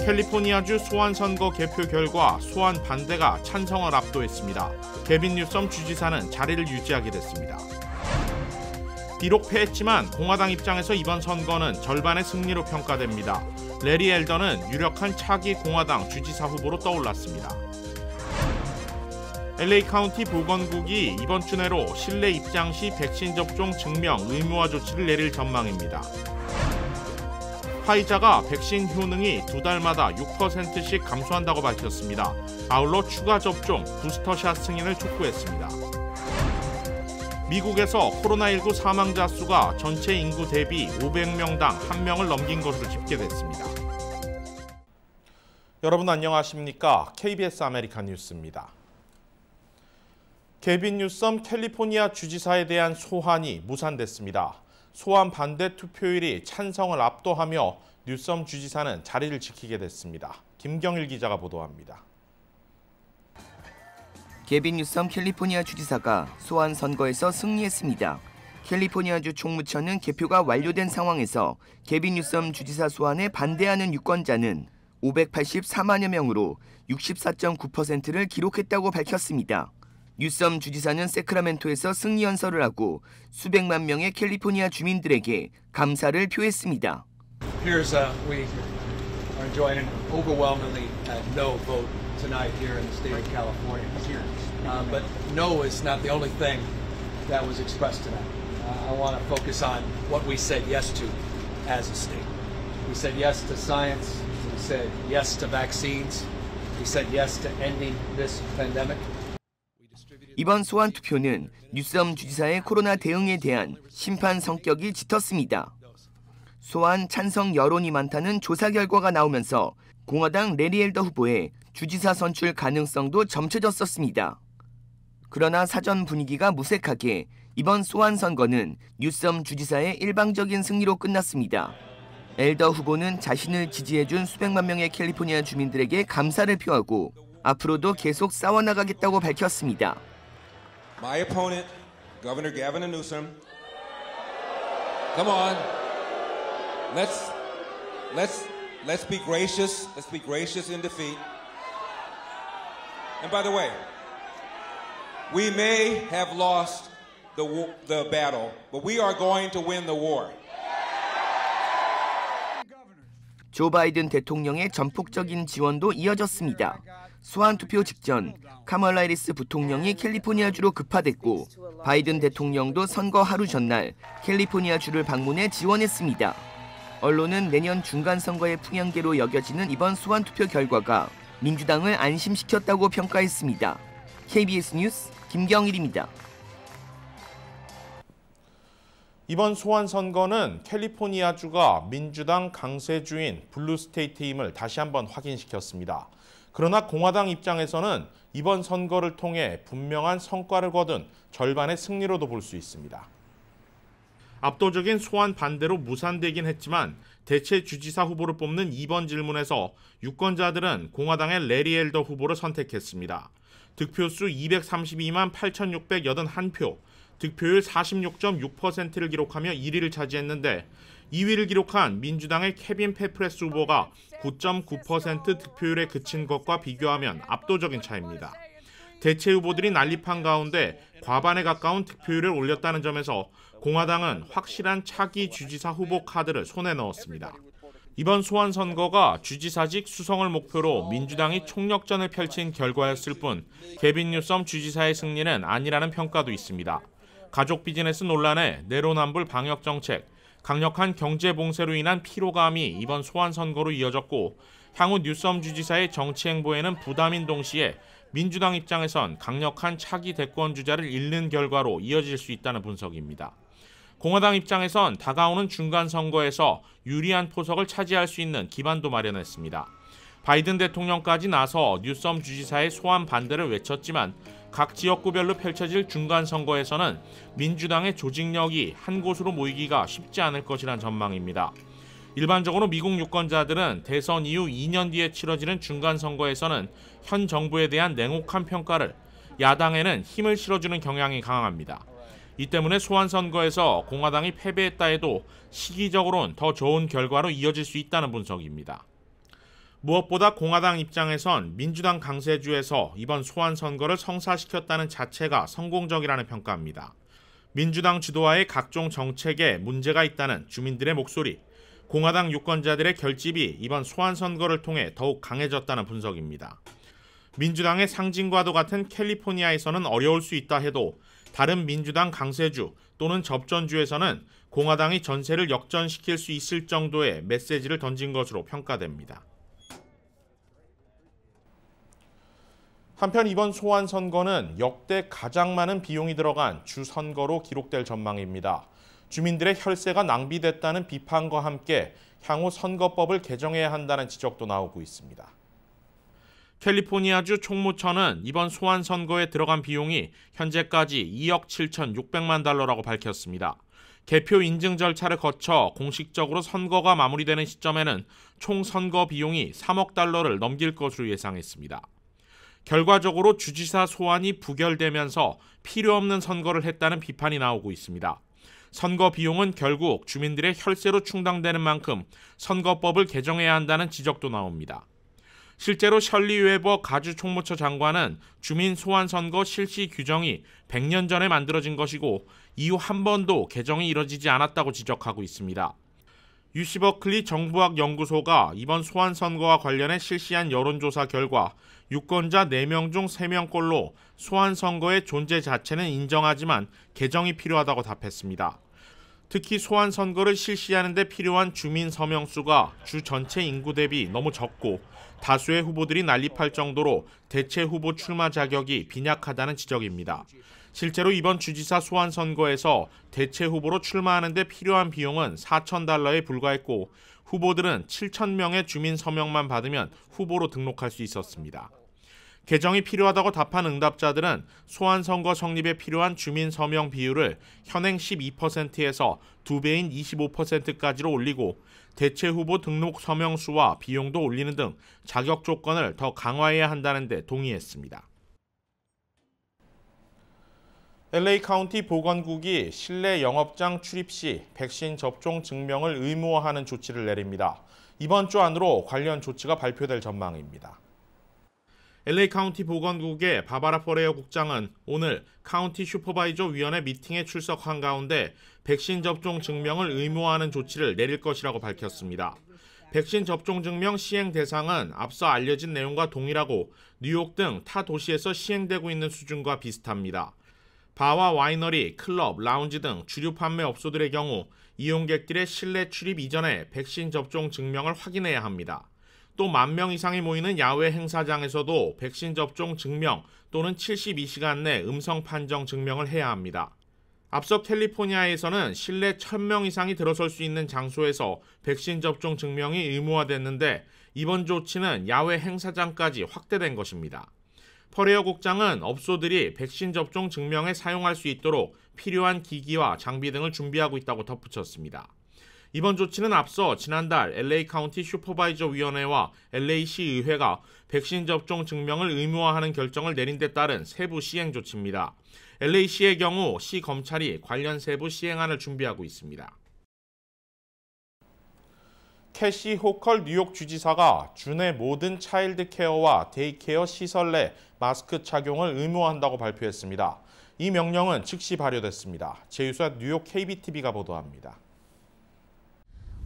캘리포니아주 소환선거 개표 결과 소환 반대가 찬성을 압도했습니다. 게빈 뉴섬 주지사는 자리를 유지하게 됐습니다. 비록 패했지만 공화당 입장에서 이번 선거는 절반의 승리로 평가됩니다. 레리 엘더는 유력한 차기 공화당 주지사 후보로 떠올랐습니다. LA 카운티 보건국이 이번 주 내로 실내 입장 시 백신 접종 증명 의무화 조치를 내릴 전망입니다. 화이자가 백신 효능이 2달마다 6%씩 감소한다고 밝혔습니다. 아울러 추가 접종, 부스터샷 승인을 촉구했습니다. 미국에서 코로나19 사망자 수가 전체 인구 대비 500명당 1명을 넘긴 것으로 집계됐습니다. 여러분 안녕하십니까? KBS 아메리칸 뉴스입니다. 게빈 뉴섬 캘리포니아 주지사에 대한 소환이 무산됐습니다. 소환 반대 투표율이 찬성을 압도하며 뉴섬 주지사는 자리를 지키게 됐습니다. 김경일 기자가 보도합니다. 게빈 뉴섬 캘리포니아 주지사가 소환 선거에서 승리했습니다. 캘리포니아주 총무처는 개표가 완료된 상황에서 게빈 뉴섬 주지사 소환에 반대하는 유권자는 584만여 명으로 64.9%를 기록했다고 밝혔습니다. 뉴섬 주지사는 세크라멘토에서 승리 연설을 하고 수백만 명의 캘리포니아 주민들에게 감사를 표했습니다. Here's we are enjoying an overwhelmingly no vote tonight here in the state of California. But no is not the only thing that was expressed tonight. I want to focus on what we said yes to as a state. We said yes to science. We said yes to vaccines. We said yes to ending this pandemic. 이번 소환 투표는 뉴섬 주지사의 코로나 대응에 대한 심판 성격이 짙었습니다. 소환 찬성 여론이 많다는 조사 결과가 나오면서 공화당 레리 엘더 후보의 주지사 선출 가능성도 점쳐졌었습니다. 그러나 사전 분위기가 무색하게 이번 소환 선거는 뉴섬 주지사의 일방적인 승리로 끝났습니다. 엘더 후보는 자신을 지지해준 수백만 명의 캘리포니아 주민들에게 감사를 표하고 앞으로도 계속 싸워나가겠다고 밝혔습니다. My opponent, Governor Gavin Newsom. Come on. Let's be gracious. Let's be gracious in defeat. And by the way, we may have lost the battle, but we are going to win the war. 조 바이든 대통령의 전폭적인 지원도 이어졌습니다. 소환 투표 직전 카멀라 해리스 부통령이 캘리포니아주로 급파됐고 바이든 대통령도 선거 하루 전날 캘리포니아주를 방문해 지원했습니다. 언론은 내년 중간선거의 풍향계로 여겨지는 이번 소환 투표 결과가 민주당을 안심시켰다고 평가했습니다. KBS 뉴스 김경일입니다. 이번 소환 선거는 캘리포니아주가 민주당 강세주인 블루스테이트임을 다시 한번 확인시켰습니다. 그러나 공화당 입장에서는 이번 선거를 통해 분명한 성과를 거둔 절반의 승리로도 볼 수 있습니다. 압도적인 소환 반대로 무산되긴 했지만 대체 주지사 후보를 뽑는 2번 질문에서 유권자들은 공화당의 레리 엘더 후보를 선택했습니다. 득표수 232만 8,681표, 득표율 46.6%를 기록하며 1위를 차지했는데 2위를 기록한 민주당의 케빈 페프레스 후보가 9.9% 득표율에 그친 것과 비교하면 압도적인 차이입니다. 대체 후보들이 난립한 가운데 과반에 가까운 득표율을 올렸다는 점에서 공화당은 확실한 차기 주지사 후보 카드를 손에 넣었습니다. 이번 소환 선거가 주지사직 수성을 목표로 민주당이 총력전을 펼친 결과였을 뿐 게빈 뉴섬 주지사의 승리는 아니라는 평가도 있습니다. 가족 비즈니스 논란에 내로남불 방역 정책, 강력한 경제 봉쇄로 인한 피로감이 이번 소환 선거로 이어졌고 향후 뉴섬 주지사의 정치 행보에는 부담인 동시에 민주당 입장에선 강력한 차기 대권 주자를 잃는 결과로 이어질 수 있다는 분석입니다. 공화당 입장에선 다가오는 중간 선거에서 유리한 포석을 차지할 수 있는 기반도 마련했습니다. 바이든 대통령까지 나서 뉴섬 주지사의 소환 반대를 외쳤지만 각 지역구별로 펼쳐질 중간 선거에서는 민주당의 조직력이 한 곳으로 모이기가 쉽지 않을 것이란 전망입니다. 일반적으로 미국 유권자들은 대선 이후 2년 뒤에 치러지는 중간선거에서는 현 정부에 대한 냉혹한 평가를, 야당에는 힘을 실어주는 경향이 강합니다. 이 때문에 소환선거에서 공화당이 패배했다 해도 시기적으로는 더 좋은 결과로 이어질 수 있다는 분석입니다. 무엇보다 공화당 입장에선 민주당 강세주에서 이번 소환선거를 성사시켰다는 자체가 성공적이라는 평가입니다. 민주당 주도하의 각종 정책에 문제가 있다는 주민들의 목소리, 공화당 유권자들의 결집이 이번 소환선거를 통해 더욱 강해졌다는 분석입니다. 민주당의 상징과도 같은 캘리포니아에서는 어려울 수 있다 해도 다른 민주당 강세주 또는 접전주에서는 공화당이 전세를 역전시킬 수 있을 정도의 메시지를 던진 것으로 평가됩니다. 한편 이번 소환선거는 역대 가장 많은 비용이 들어간 주선거로 기록될 전망입니다. 주민들의 혈세가 낭비됐다는 비판과 함께 향후 선거법을 개정해야 한다는 지적도 나오고 있습니다. 캘리포니아주 총무처는 이번 소환선거에 들어간 비용이 현재까지 2억 7,600만 달러라고 밝혔습니다. 개표 인증 절차를 거쳐 공식적으로 선거가 마무리되는 시점에는 총 선거 비용이 3억 달러를 넘길 것으로 예상했습니다. 결과적으로 주지사 소환이 부결되면서 필요 없는 선거를 했다는 비판이 나오고 있습니다. 선거 비용은 결국 주민들의 혈세로 충당되는 만큼 선거법을 개정해야 한다는 지적도 나옵니다. 실제로 셜리 웨버 가주 총무처 장관은 주민 소환 선거 실시 규정이 100년 전에 만들어진 것이고 이후 한 번도 개정이 이뤄지지 않았다고 지적하고 있습니다. UC 버클리 정부학 연구소가 이번 소환 선거와 관련해 실시한 여론조사 결과 유권자 4명 중 3명꼴로 소환 선거의 존재 자체는 인정하지만 개정이 필요하다고 답했습니다. 특히 소환 선거를 실시하는 데 필요한 주민 서명 수가 주 전체 인구 대비 너무 적고 다수의 후보들이 난립할 정도로 대체 후보 출마 자격이 빈약하다는 지적입니다. 실제로 이번 주지사 소환 선거에서 대체 후보로 출마하는 데 필요한 비용은 4,000달러에 불과했고 후보들은 7,000명의 주민 서명만 받으면 후보로 등록할 수 있었습니다. 개정이 필요하다고 답한 응답자들은 소환 선거 성립에 필요한 주민 서명 비율을 현행 12%에서 2배인 25%까지로 올리고 대체 후보 등록 서명 수와 비용도 올리는 등 자격 조건을 더 강화해야 한다는 데 동의했습니다. LA 카운티 보건국이 실내 영업장 출입 시 백신 접종 증명을 의무화하는 조치를 내립니다. 이번 주 안으로 관련 조치가 발표될 전망입니다. LA 카운티 보건국의 바바라 포레어 국장은 오늘 카운티 슈퍼바이저 위원회 미팅에 출석한 가운데 백신 접종 증명을 의무화하는 조치를 내릴 것이라고 밝혔습니다. 백신 접종 증명 시행 대상은 앞서 알려진 내용과 동일하고 뉴욕 등 타 도시에서 시행되고 있는 수준과 비슷합니다. 바와 와이너리, 클럽, 라운지 등 주류 판매 업소들의 경우 이용객들의 실내 출입 이전에 백신 접종 증명을 확인해야 합니다. 또 10,000명 이상이 모이는 야외 행사장에서도 백신 접종 증명 또는 72시간 내 음성 판정 증명을 해야 합니다. 앞서 캘리포니아에서는 실내 1,000명 이상이 들어설 수 있는 장소에서 백신 접종 증명이 의무화됐는데 이번 조치는 야외 행사장까지 확대된 것입니다. 퍼레어 국장은 업소들이 백신 접종 증명에 사용할 수 있도록 필요한 기기와 장비 등을 준비하고 있다고 덧붙였습니다. 이번 조치는 앞서 지난달 LA 카운티 슈퍼바이저 위원회와 LA시 의회가 백신 접종 증명을 의무화하는 결정을 내린 데 따른 세부 시행 조치입니다. LA시의 경우 시 검찰이 관련 세부 시행안을 준비하고 있습니다. 캐시 호컬 뉴욕 주지사가 주내 모든 차일드 케어와 데이케어 시설 내 마스크 착용을 의무화한다고 발표했습니다. 이 명령은 즉시 발효됐습니다. 제휴사 뉴욕 KBTV가 보도합니다.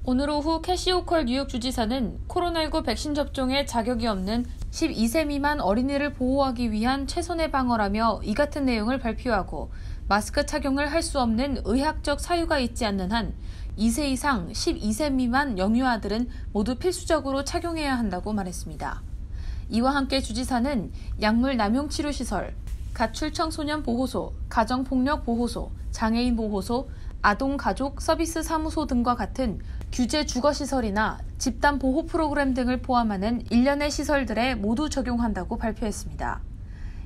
오늘 오후 캐시 호컬 뉴욕 주지사는 코로나19 백신 접종에 자격이 없는 12세 미만 어린이를 보호하기 위한 최선의 방어라며 이 같은 내용을 발표하고 마스크 착용을 할 수 없는 의학적 사유가 있지 않는 한 2세 이상 12세 미만 영유아들은 모두 필수적으로 착용해야 한다고 말했습니다. 이와 함께 주지사는 약물 남용 치료시설, 가출 청소년 보호소, 가정폭력 보호소, 장애인 보호소, 아동가족 서비스 사무소 등과 같은 규제 주거시설이나 집단 보호 프로그램 등을 포함하는 일련의 시설들에 모두 적용한다고 발표했습니다.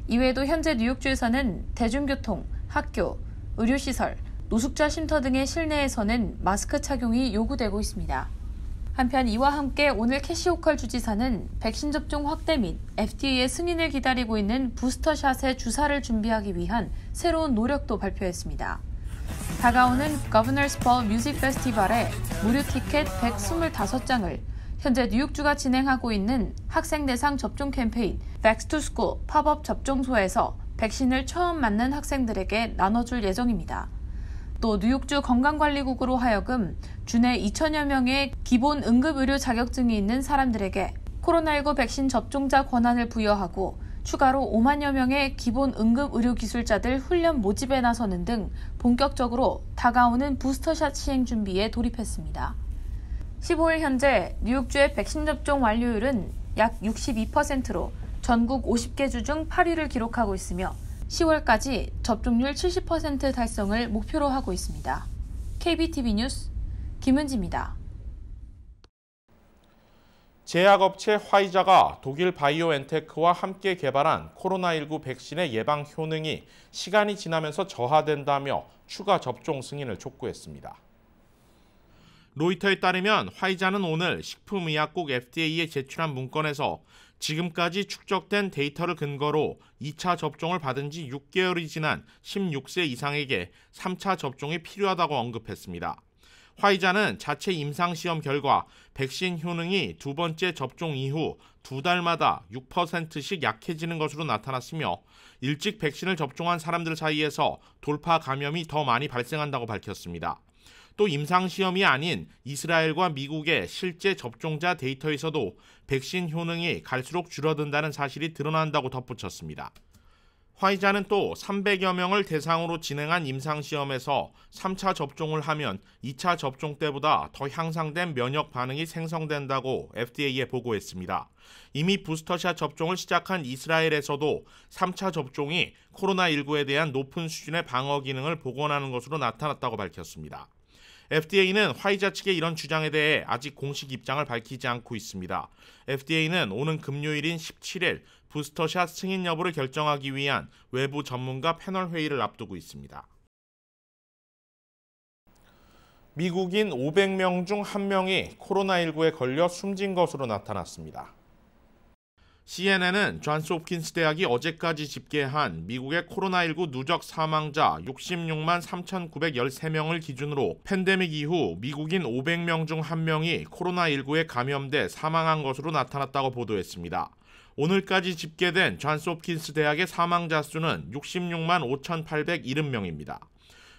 이외에도 현재 뉴욕주에서는 대중교통, 학교, 의료시설, 노숙자 쉼터 등의 실내에서는 마스크 착용이 요구되고 있습니다. 한편 이와 함께 오늘 캐시 호컬 주지사는 백신 접종 확대 및 FDA의 승인을 기다리고 있는 부스터샷의 주사를 준비하기 위한 새로운 노력도 발표했습니다. 다가오는 Governors Ball 뮤직 페스티벌에 무료 티켓 125장을 현재 뉴욕주가 진행하고 있는 학생 대상 접종 캠페인 Back to School 팝업 접종소에서 백신을 처음 맞는 학생들에게 나눠줄 예정입니다. 또 뉴욕주 건강관리국으로 하여금 주내 2천여 명의 기본 응급의료 자격증이 있는 사람들에게 코로나19 백신 접종자 권한을 부여하고 추가로 5만여 명의 기본 응급의료기술자들 훈련 모집에 나서는 등 본격적으로 다가오는 부스터샷 시행 준비에 돌입했습니다. 15일 현재 뉴욕주의 백신 접종 완료율은 약 62%로 전국 50개 주 중 8위를 기록하고 있으며 10월까지 접종률 70% 달성을 목표로 하고 있습니다. KBTV 뉴스 김은지입니다. 제약업체 화이자가 독일 바이오엔테크와 함께 개발한 코로나19 백신의 예방 효능이 시간이 지나면서 저하된다며 추가 접종 승인을 촉구했습니다. 로이터에 따르면 화이자는 오늘 식품의약국 FDA에 제출한 문건에서 지금까지 축적된 데이터를 근거로 2차 접종을 받은 지 6개월이 지난 16세 이상에게 3차 접종이 필요하다고 언급했습니다. 화이자는 자체 임상시험 결과 백신 효능이 두 번째 접종 이후 2달마다 6%씩 약해지는 것으로 나타났으며 일찍 백신을 접종한 사람들 사이에서 돌파 감염이 더 많이 발생한다고 밝혔습니다. 또 임상시험이 아닌 이스라엘과 미국의 실제 접종자 데이터에서도 백신 효능이 갈수록 줄어든다는 사실이 드러난다고 덧붙였습니다. 화이자는 또 300여 명을 대상으로 진행한 임상시험에서 3차 접종을 하면 2차 접종 때보다 더 향상된 면역 반응이 생성된다고 FDA에 보고했습니다. 이미 부스터샷 접종을 시작한 이스라엘에서도 3차 접종이 코로나19에 대한 높은 수준의 방어 기능을 복원하는 것으로 나타났다고 밝혔습니다. FDA는 화이자 측의 이런 주장에 대해 아직 공식 입장을 밝히지 않고 있습니다. FDA는 오는 금요일인 17일 부스터샷 승인 여부를 결정하기 위한 외부 전문가 패널 회의를 앞두고 있습니다. 미국인 500명 중 1명이 코로나19에 걸려 숨진 것으로 나타났습니다. CNN은 존스 홉킨스 대학이 어제까지 집계한 미국의 코로나19 누적 사망자 66만 3,913명을 기준으로 팬데믹 이후 미국인 500명 중 1명이 코로나19에 감염돼 사망한 것으로 나타났다고 보도했습니다. 오늘까지 집계된 존스 홉킨스 대학의 사망자 수는 66만 5,870명입니다.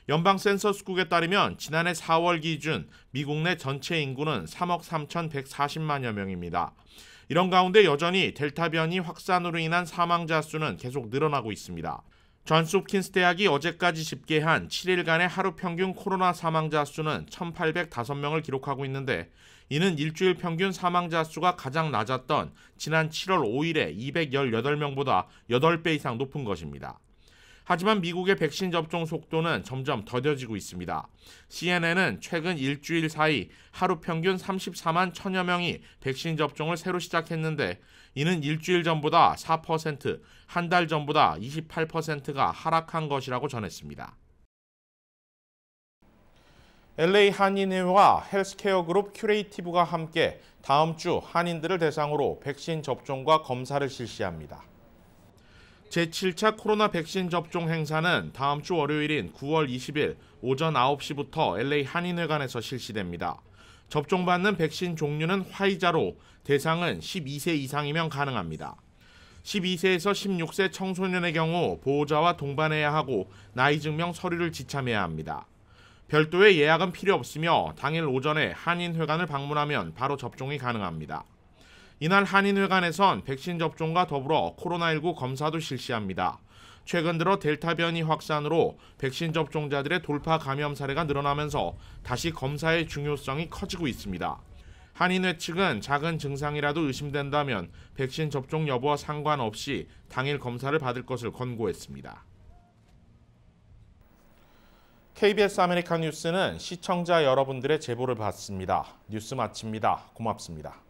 연방 센서스국에 따르면 지난해 4월 기준 미국 내 전체 인구는 3억 3,140만여 명입니다. 이런 가운데 여전히 델타 변이 확산으로 인한 사망자 수는 계속 늘어나고 있습니다. 존스 홉킨스 대학이 어제까지 집계한 7일간의 하루 평균 코로나 사망자 수는 1,805명을 기록하고 있는데 이는 일주일 평균 사망자 수가 가장 낮았던 지난 7월 5일에 218명보다 8배 이상 높은 것입니다. 하지만 미국의 백신 접종 속도는 점점 더뎌지고 있습니다. CNN은 최근 일주일 사이 하루 평균 34만 1천여 명이 백신 접종을 새로 시작했는데 이는 일주일 전보다 4%, 한 달 전보다 28%가 하락한 것이라고 전했습니다. LA 한인회와 헬스케어 그룹 큐레이티브가 함께 다음 주 한인들을 대상으로 백신 접종과 검사를 실시합니다. 제7차 코로나 백신 접종 행사는 다음 주 월요일인 9월 20일 오전 9시부터 LA 한인회관에서 실시됩니다. 접종받는 백신 종류는 화이자로 대상은 12세 이상이면 가능합니다. 12세에서 16세 청소년의 경우 보호자와 동반해야 하고 나이 증명 서류를 지참해야 합니다. 별도의 예약은 필요 없으며 당일 오전에 한인회관을 방문하면 바로 접종이 가능합니다. 이날 한인회관에선 백신 접종과 더불어 코로나19 검사도 실시합니다. 최근 들어 델타 변이 확산으로 백신 접종자들의 돌파 감염 사례가 늘어나면서 다시 검사의 중요성이 커지고 있습니다. 한인회 측은 작은 증상이라도 의심된다면 백신 접종 여부와 상관없이 당일 검사를 받을 것을 권고했습니다. KBS 아메리칸 뉴스는 시청자 여러분들의 제보를 받습니다. 뉴스 마칩니다. 고맙습니다.